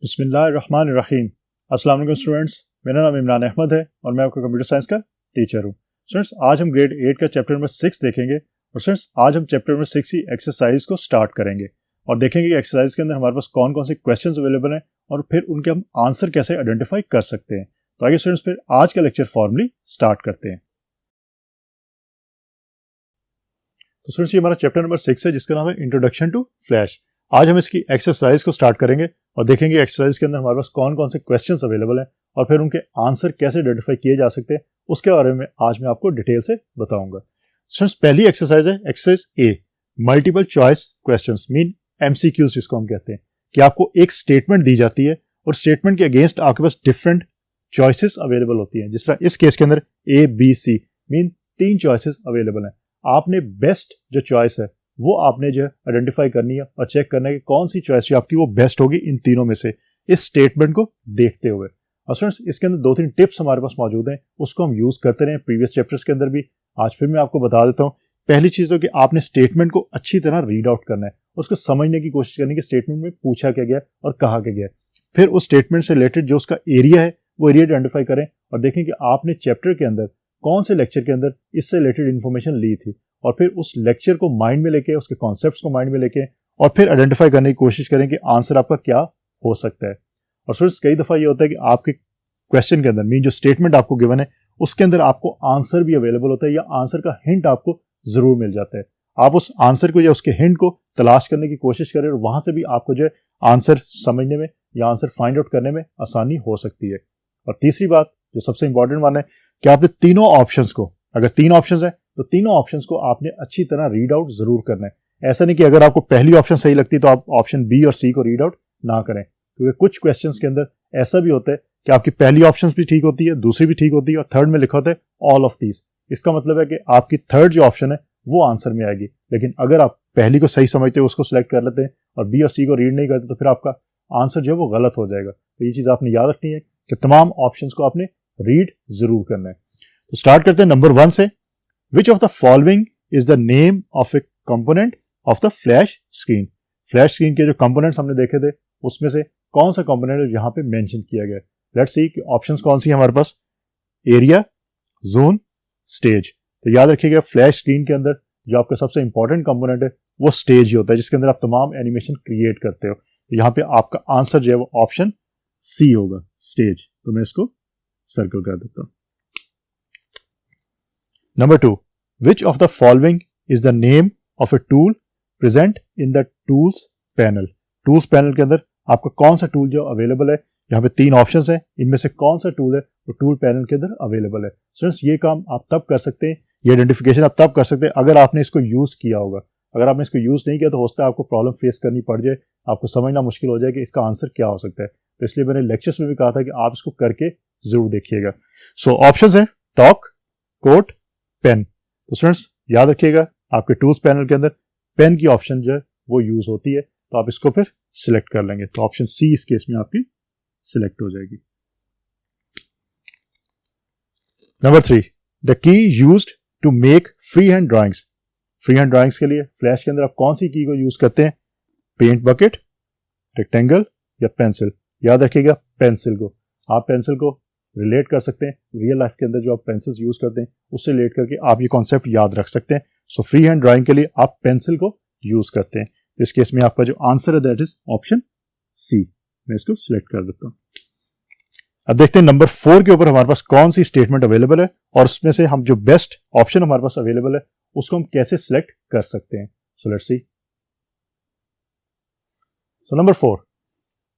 बिस्मिल्लाहिर्रहमानिर्रहीम। अस्सलाम वालेकुम स्टूडेंट्स, मेरा नाम इमरान अहमद है और मैं आपका कंप्यूटर साइंस का टीचर हूँ। स्टूडेंट्स, आज हम ग्रेड 8 का चैप्टर नंबर 6 देखेंगे और स्टूडेंट्स आज हम चैप्टर नंबर 6 की एक्सरसाइज को स्टार्ट करेंगे और देखेंगे कि एक्सरसाइज के अंदर हमारे पास कौन कौन से क्वेश्चंस अवेलेबल हैं और फिर उनके हम आंसर कैसे आइडेंटिफाई कर सकते हैं। तो आइए स्टूडेंट्स फिर आज का लेक्चर फॉर्मली स्टार्ट करते हैं। तो स्टूडेंट्स, ये हमारा चैप्टर नंबर 6 है जिसका नाम है इंट्रोडक्शन टू फ्लैश। आज हम इसकी एक्सरसाइज को स्टार्ट करेंगे और देखेंगे एक्सरसाइज के अंदर हमारे पास कौन कौन से क्वेश्चंस अवेलेबल हैं और फिर उनके आंसर कैसे आइडेंटिफाई किए जा सकते हैं, उसके बारे में आज मैं आपको डिटेल से बताऊंगा। स्टूडेंट्स, पहली एक्सरसाइज है एक्सरसाइज ए, multiple choice questions mean MCQs जिसको हम कहते हैं, कि आपको एक स्टेटमेंट दी जाती है और स्टेटमेंट के अगेंस्ट आपके पास डिफरेंट चॉइसेस अवेलेबल होती हैं। जिस तरह इस केस के अंदर A B C mean 3 choices available हैं। आपने बेस्ट जो चॉइस है वो आपने जो है आइडेंटिफाई करनी है और चेक करना है कि कौन सी चॉइस जो आपकी वो बेस्ट होगी इन तीनों में से, इस स्टेटमेंट को देखते हुए। और स्टूडेंट्स, इसके अंदर 2-3 टिप्स हमारे पास मौजूद हैं, उसको हम यूज करते रहे प्रीवियस चैप्टर्स के अंदर भी। आज फिर मैं आपको बता देता हूँ। पहली चीज तो कि आपने स्टेटमेंट को अच्छी तरह रीड आउट करना है, उसको समझने की कोशिश करनी कि स्टेटमेंट में पूछा क्या गया और कहा क्या गया। फिर उस स्टेटमेंट से रिलेटेड जो उसका एरिया है वो एरिया आइडेंटिफाई करें और देखें कि आपने चैप्टर के अंदर कौन से लेक्चर के अंदर इससे रिलेटेड इन्फॉर्मेशन ली थी और फिर उस लेक्चर को माइंड में लेके, उसके कॉन्सेप्ट्स को माइंड में लेके और फिर आइडेंटिफाई करने की कोशिश करें कि आंसर आपका क्या हो सकता है। और स्टूडेंट्स, कई दफा ये होता है कि आपके क्वेश्चन के अंदर मीन जो स्टेटमेंट आपको गिवन है उसके अंदर आपको आंसर भी अवेलेबल होता है या आंसर का हिंट आपको जरूर मिल जाता है। आप उस आंसर को या उसके हिंट को तलाश करने की कोशिश करें और वहां से भी आपको जो है आंसर समझने में या आंसर फाइंड आउट करने में आसानी हो सकती है। और तीसरी बात जो सबसे इंपॉर्टेंट वन है कि आपने तीनों ऑप्शंस को, अगर 3 ऑप्शंस है तो तीनों ऑप्शंस को आपने अच्छी तरह रीड आउट जरूर करना है। ऐसा नहीं कि अगर आपको पहली ऑप्शन सही लगती है तो आप ऑप्शन बी और सी को रीड आउट ना करें, क्योंकि कुछ क्वेश्चंस के अंदर ऐसा भी होता है कि आपकी पहली ऑप्शन भी ठीक होती है, दूसरी भी ठीक होती है और थर्ड में लिखा होता है ऑल ऑफ दीज। इसका मतलब है कि आपकी थर्ड जो ऑप्शन है वो आंसर में आएगी, लेकिन अगर आप पहली को सही समझते हो उसको सिलेक्ट कर लेते हैं और बी और सी को रीड नहीं करते तो फिर आपका आंसर जो है वो गलत हो जाएगा। तो ये चीज आपने याद रखनी है कि तमाम ऑप्शन को आपने रीड जरूर करना है। तो स्टार्ट करते हैं नंबर 1 से। Which of the following is the name of a component of the flash screen? Flash screen के जो कंपोनेंट्स हमने देखे थे उसमें से कौन सा कंपोनेंट है यहाँ पे मेंशन किया गया है। लेट्स सी कि ऑप्शंस कौन सी है हमारे पास, एरिया, जोन, स्टेज। तो याद रखिएगा फ्लैश स्क्रीन के अंदर जो आपका सबसे इंपॉर्टेंट कंपोनेंट है वो स्टेज ही होता है, जिसके अंदर आप तमाम एनिमेशन क्रिएट करते हो। तो यहाँ पे आपका आंसर जो है वो ऑप्शन सी होगा, स्टेज। तो मैं इसको सर्कल कर देता हूं। Number 2, which of the following is the name of a tool present in the tools panel? Tools panel के अंदर आपका कौन सा टूल जो अवेलेबल है, यहाँ पे 3 ऑप्शंस हैं, इनमें से कौन सा टूल है वो टूल पैनल के अंदर अवेलेबल है। स्टूडेंट्स, ये काम आप तब कर सकते हैं, ये आइडेंटिफिकेशन आप तब कर सकते हैं अगर आपने इसको यूज किया होगा। अगर आपने इसको यूज नहीं किया तो हो सकता है आपको प्रॉब्लम फेस करनी पड़ जाए, आपको समझना मुश्किल हो जाए कि इसका आंसर क्या हो सकता है। तो इसलिए मैंने लेक्चर्स में भी कहा था कि आप इसको करके जरूर देखिएगा। सो ऑप्शंस है टॉक, कोट, पेन। तो स्टूडेंट्स याद रखिएगा आपके टूल्स पैनल के अंदर पेन की ऑप्शन जो है वो यूज होती है, तो आप इसको फिर सिलेक्ट कर लेंगे। तो ऑप्शन सी इस केस में आपकी सिलेक्ट हो जाएगी। Number 3, the key used to make free hand drawings. Free hand drawings के लिए फ्लैश के अंदर आप कौन सी की को यूज करते हैं, पेंट बकेट, रेक्टेंगल या पेंसिल। याद रखिएगा पेंसिल को, आप पेंसिल को रिलेट कर सकते हैं रियल लाइफ के अंदर जो आप पेंसिल्स यूज करते हैं उससे रिलेट करके आप ये कॉन्सेप्ट याद रख सकते हैं। सो फ्री हैंड ड्राइंग के लिए आप पेंसिल को यूज करते हैं। इस केस में आपका जो आंसर है दैट इज ऑप्शन सी। मैं इसको सिलेक्ट कर देता हूं। अब देखते हैं नंबर 4 के ऊपर हमारे पास कौन सी स्टेटमेंट अवेलेबल है और उसमें से हम जो बेस्ट ऑप्शन हमारे पास अवेलेबल है उसको हम कैसे सिलेक्ट कर सकते हैं। So let's see. So number 4,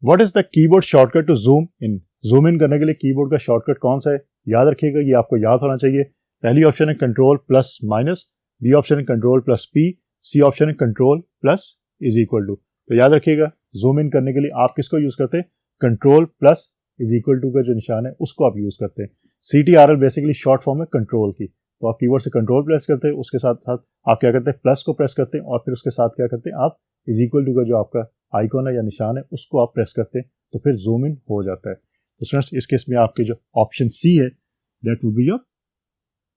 what is the keyboard shortcut to zoom in? Zoom in करने के लिए कीबोर्ड का शॉर्टकट कौन सा है, याद रखिएगा, ये आपको याद होना चाहिए। पहली ऑप्शन है control plus minus, B option है control plus P, C option है control plus is equal to. तो याद रखिएगा जूम इन करने के लिए आप किसको यूज करते हैं, control plus is equal to का जो निशान है उसको आप यूज करते हैं। CTRL बेसिकली शॉर्ट फॉर्म है कंट्रोल की। तो आप कीबोर्ड से कंट्रोल प्रेस करते हैं, उसके साथ साथ आप क्या करते हैं प्लस को प्रेस करते हैं और फिर उसके साथ क्या करते हैं आप इज इक्वल टू का जो आपका आइकॉन है या निशान है उसको आप प्रेस करते हैं, तो फिर जूम इन हो जाता है। तो स्टूडेंट्स इस केस में आपके जो ऑप्शन सी है that will be your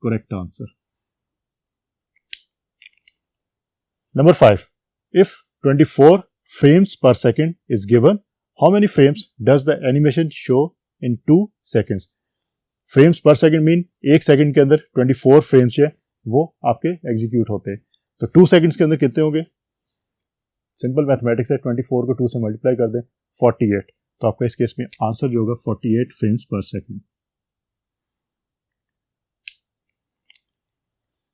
correct answer. Number 5, if 24 frames per second is given, how many frames does the animation show in 2 seconds? Frames पर सेकंड मीन 1 सेकंड के अंदर 24 फ्रेम्स जो है वो आपके एग्जीक्यूट होते हैं। तो 2 सेकंड्स के अंदर कितने होंगे? सिंपल मैथमेटिक्स है, 24 को 2 से मल्टीप्लाई कर दें 48, तो आपका इस केस में आंसर जो होगा 48 फ्रेम्स पर सेकंड।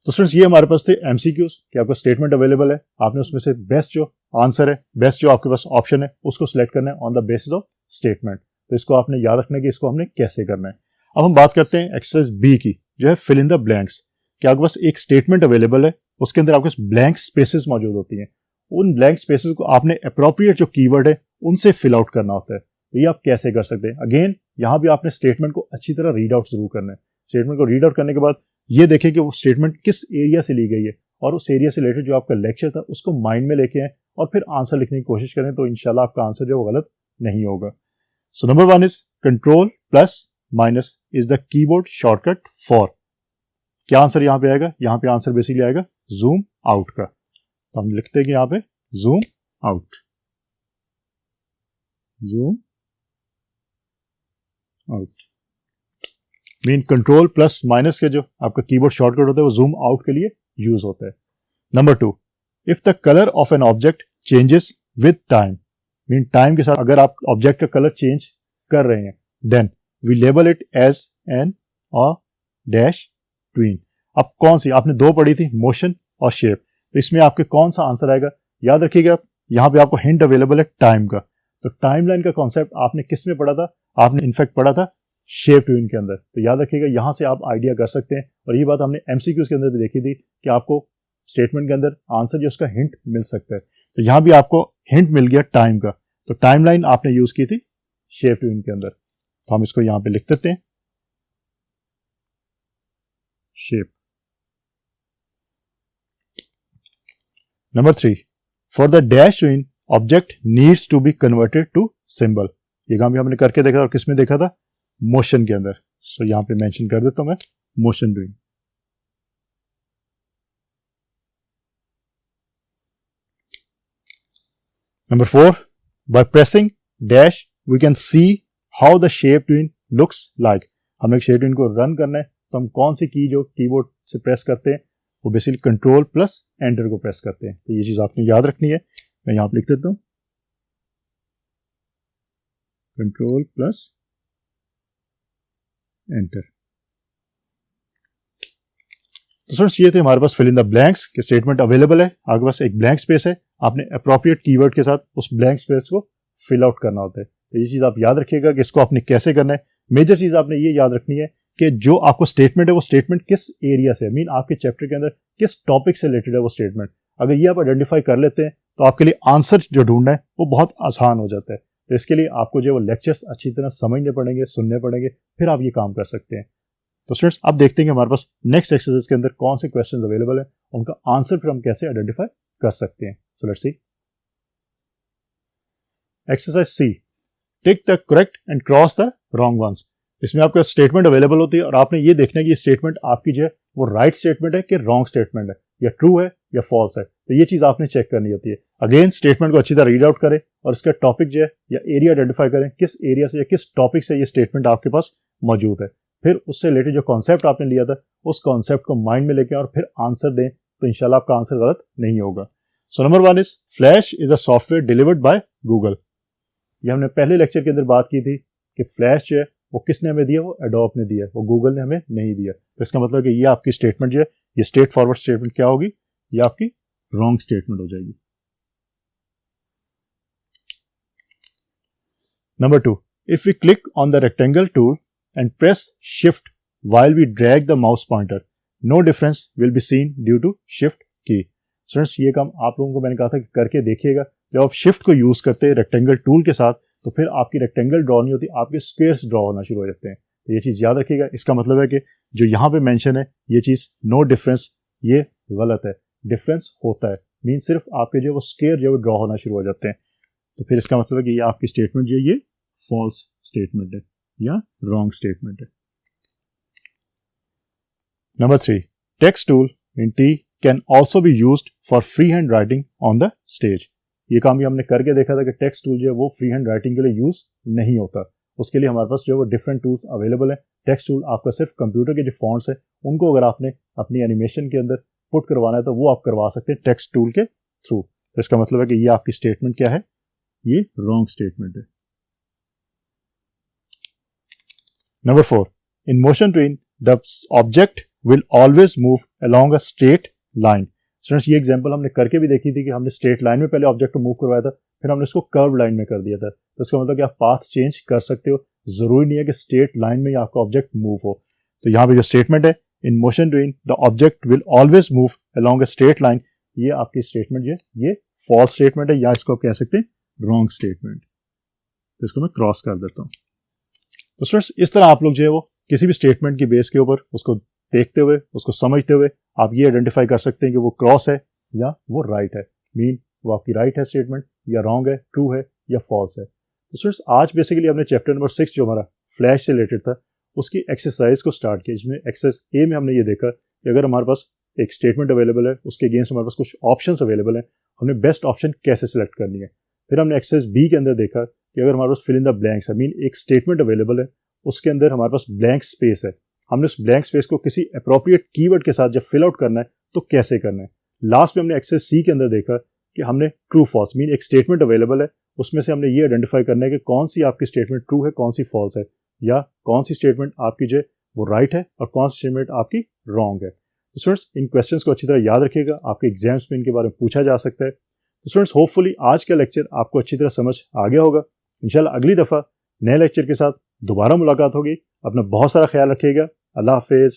तो स्टूडेंट्स ये हमारे पास थे एमसीक्यूज कि आपका स्टेटमेंट अवेलेबल है, आपने उसमें से बेस्ट जो आंसर है, बेस्ट जो आपके पास ऑप्शन है उसको सिलेक्ट करना है on the basis of statement. तो इसको आपने याद रखना है कि इसको हमने कैसे करना है। अब हम बात करते हैं एक्सरसाइज बी की, जो है फिल इन द ब्लैंक्स। कि आपके पास एक स्टेटमेंट अवेलेबल है, उसके अंदर आपके पास ब्लैंक स्पेसेस मौजूद होती हैं, उन ब्लैंक स्पेसेस को आपने अप्रोप्रिएट जो कीवर्ड है उनसे फिल आउट करना होता है। तो ये आप कैसे कर सकते हैं? अगेन यहाँ भी आपने स्टेटमेंट को अच्छी तरह रीड आउट जरूर करना है। स्टेटमेंट को रीड आउट करने के बाद ये देखें कि वो स्टेटमेंट किस एरिया से ली गई है, और उस एरिया से रिलेटेड जो आपका लेक्चर था उसको माइंड में लेके आए और फिर आंसर लिखने की कोशिश करें, तो इंशाल्लाह आपका आंसर जो गलत नहीं होगा। So number 1 is control plus minus is the keyboard shortcut for. क्या आंसर यहां पे आएगा? यहां पे आंसर बेसिकली आएगा जूम आउट का। तो हम लिखते हैं कि यहां पे zoom out, zoom out mean control plus minus के जो आपका कीबोर्ड शॉर्टकट होता है वो जूम आउट के लिए यूज होता है। Number 2, if the colour of an object changes with time, mean time के साथ अगर आप ऑब्जेक्ट का कलर चेंज कर रहे हैं, then we label it as an or dash tween. अब कौन सी आपने 2 पढ़ी थी, मोशन और शेप, तो इसमें आपके कौन सा आंसर आएगा? याद रखिएगा यहां पे आपको हिंट अवेलेबल है टाइम का। तो टाइमलाइन का कॉन्सेप्ट आपने किस में पढ़ा था? आपने इनफैक्ट पढ़ा था शेप ट्यून के अंदर। तो याद रखिएगा यहां से आप आइडिया कर सकते हैं, और ये बात हमने एमसीक्यूज के अंदर भी देखी थी कि आपको स्टेटमेंट के अंदर आंसर जो उसका हिंट मिल सकता है। तो यहां भी आपको हिंट मिल गया टाइम का, तो टाइमलाइन आपने यूज की थी शेप ट्यून के अंदर। तो हम इसको यहां पे लिख देते हैं shape. Number 3, for the dash tween object needs to be converted to symbol. ये काम भी हमने करके देखा और किसमें देखा था? मोशन के अंदर। सो यहां पे मेंशन कर देता हूं मैं motion tweening. Number 4, by pressing dash we can see how the shape tween looks like. हमें शेप ट्यून को रन करना है, तो हम कौन सी की जो कीबोर्ड से प्रेस करते हैं वो बेसिकली कंट्रोल प्लस एंटर को प्रेस करते हैं। तो ये चीज आपने याद रखनी है। मैं यहां पे लिख देता हूं कंट्रोल प्लस एंटर। तो फ्रेंड्स ये थे हमारे पास फिल इन द ब्लैंक्स के स्टेटमेंट अवेलेबल है। आपके पास एक ब्लैंक स्पेस है, आपने अप्रोप्रिएट कीवर्ड के साथ उस ब्लैंक स्पेस को फिल आउट करना होता है। तो ये चीज आप याद रखिएगा कि इसको आपने कैसे करना है। मेजर चीज आपने ये याद रखनी है कि जो आपको स्टेटमेंट है वो स्टेटमेंट किस एरिया से, मीन आपके चैप्टर के अंदर किस टॉपिक से रिलेटेड है वो स्टेटमेंट। अगर ये आप आइडेंटिफाई कर लेते हैं तो आपके लिए आंसर जो ढूंढना है वो बहुत आसान हो जाता है। तो इसके लिए आपको जो वो लेक्चर्स अच्छी तरह समझने पड़ेंगे, सुनने पड़ेंगे, फिर आप ये काम कर सकते हैं। तो स्टूडेंट्स अब देखते हैं कि हमारे पास नेक्स्ट एक्सरसाइज के अंदर कौन से क्वेश्चंस अवेलेबल है, उनका आंसर फिर हम कैसे आइडेंटिफाई कर सकते हैं। So let's see exercise C, tick the correct and cross the wrong ones. इसमें आपका स्टेटमेंट अवेलेबल होती है और आपने ये देखना है कि ये स्टेटमेंट आपकी जो है वो राइट स्टेटमेंट है कि रॉन्ग स्टेटमेंट है, या ट्रू है या फॉल्स है। तो ये चीज आपने चेक करनी होती है। अगेन स्टेटमेंट को अच्छी तरह रीड आउट करें और इसका टॉपिक जो है या एरिया आइडेंटिफाई करें, किस एरिया से या किस टॉपिक से ये स्टेटमेंट आपके पास मौजूद है। फिर उससे रिलेटेड जो कॉन्सेप्ट आपने लिया था उस कॉन्सेप्ट को माइंड में लेके और फिर आंसर दें, तो इंशाल्लाह आपका आंसर गलत नहीं होगा। So number 1 is flash is a software delivered by Google. ये हमने पहले लेक्चर के अंदर बात की थी कि फ्लैश जो है वो किसने हमें दिया? वो एडोब ने दिया, वो गूगल ने हमें नहीं दिया। तो इसका मतलब कि ये आपकी स्टेटमेंट जो है ये स्ट्रेट फॉरवर्ड स्टेटमेंट क्या होगी? ये आपकी रॉन्ग स्टेटमेंट हो जाएगी। Number 2, if we click on the rectangle tool and press shift while we drag the mouse pointer, no difference will be seen due to shift key। Students ये काम आप लोगों को मैंने कहा था कि करके देखिएगा। जब आप शिफ्ट को यूज करते हैं रेक्टेंगल टूल के साथ तो फिर आपकी रेक्टेंगल ड्रॉ नहीं होती, आपके स्क्वेयर्स ड्रॉ होना शुरू हो जाते हैं। तो ये चीज याद रखिएगा। इसका मतलब है कि जो यहाँ पे मेंशन है ये चीज नो डिफरेंस, ये गलत है। डिफरेंस होता है, मीन सिर्फ आपके जो वो स्क्वेयर जो ड्रॉ होना शुरू हो जाते हैं। तो फिर इसका मतलब है कि ये आपकी स्टेटमेंट जो है ये फॉल्स स्टेटमेंट है या रॉन्ग स्टेटमेंट है। Number 3, text tool in T can also be used for free hand writing on the stage. ये काम भी हमने करके देखा था कि टेक्स्ट टूल जो है वो फ्री हैंड राइटिंग के लिए यूज नहीं होता। उसके लिए हमारे पास जो है वो डिफरेंट टूल्स अवेलेबल है। टेक्स्ट टूल आपका सिर्फ कंप्यूटर के जो फॉन्ट्स है उनको अगर आपने अपनी एनिमेशन के अंदर पुट करवाना है तो वो आप करवा सकते हैं टेक्स्ट टूल के थ्रू। तो इसका मतलब है कि ये आपकी स्टेटमेंट क्या है, ये रॉन्ग स्टेटमेंट है। Number 4, in motion train the object will always move along a straight line. Students ये एग्जांपल हमने करके भी देखी थी कि हमने स्ट्रेट लाइन में पहले ऑब्जेक्ट को मूव करवाया था, फिर हमने इसको कर्व लाइन में कर दिया था। तो इसका मतलब कि आप पाथ चेंज कर सकते हो, जरूरी नहीं है कि स्ट्रेट लाइन में ही आपका ऑब्जेक्ट मूव हो। तो यहाँ पे जो स्टेटमेंट है in motion train the object will always move along a straight line, ये आपकी स्टेटमेंट जो है ये फॉल्स स्टेटमेंट है, या इसको आप कह सकते हैं रॉन्ग स्टेटमेंट। तो इसको मैं क्रॉस कर देता हूँ। तो स्टूडेंट्स इस तरह आप लोग जो है वो किसी भी स्टेटमेंट की बेस के ऊपर उसको देखते हुए, उसको समझते हुए आप ये आइडेंटिफाई कर सकते हैं कि वो क्रॉस है या वो राइट है। मीन वो आपकी राइट है स्टेटमेंट, या रॉन्ग है, ट्रू है या फॉल्स है। तो स्टूडेंट्स आज बेसिकली हमने चैप्टर नंबर 6 जो हमारा फ्लैश से रिलेटेड था उसकी एक्सरसाइज को स्टार्ट किया, जिसमें एक्सरसाइज ए में हमने ये देखा कि अगर हमारे पास एक स्टेटमेंट अवेलेबल है, उसके अगेंस्ट हमारे पास कुछ ऑप्शंस अवेलेबल है, हमने बेस्ट ऑप्शन कैसे सिलेक्ट करनी है। फिर हमने एक्सरसाइज बी के अंदर देखा कि अगर हमारे पास फिल इन द ब्लैंक्स है, मीन एक स्टेटमेंट अवेलेबल है, उसके अंदर हमारे पास ब्लैंक स्पेस है, हमने उस ब्लैंक स्पेस को किसी अप्रोप्रिएट कीवर्ड के साथ जब फिल आउट करना है तो कैसे करना है। लास्ट में हमने एक्सरसाइज सी के अंदर देखा कि हमने ट्रू फॉल्स, मीन एक स्टेटमेंट अवेलेबल है, उसमें से हमने ये आइडेंटिफाई करना है कि कौन सी आपकी स्टेटमेंट ट्रू है, कौन सी फॉल्स है, या कौन सी स्टेटमेंट आपकी जो वो राइट है और कौन सी स्टेटमेंट आपकी रॉन्ग है। तो स्टूडेंट्स इन क्वेश्चंस को अच्छी तरह याद रखिएगा, आपके एग्जाम्स में इनके बारे में पूछा जा सकता है। तो स्टूडेंट्स होपफुली आज का लेक्चर आपको अच्छी तरह समझ आ गया होगा। इंशाल्लाह अगली दफ़ा नए लेक्चर के साथ दोबारा मुलाकात होगी। अपना बहुत सारा ख्याल रखिएगा। अल्लाह हाफिज़।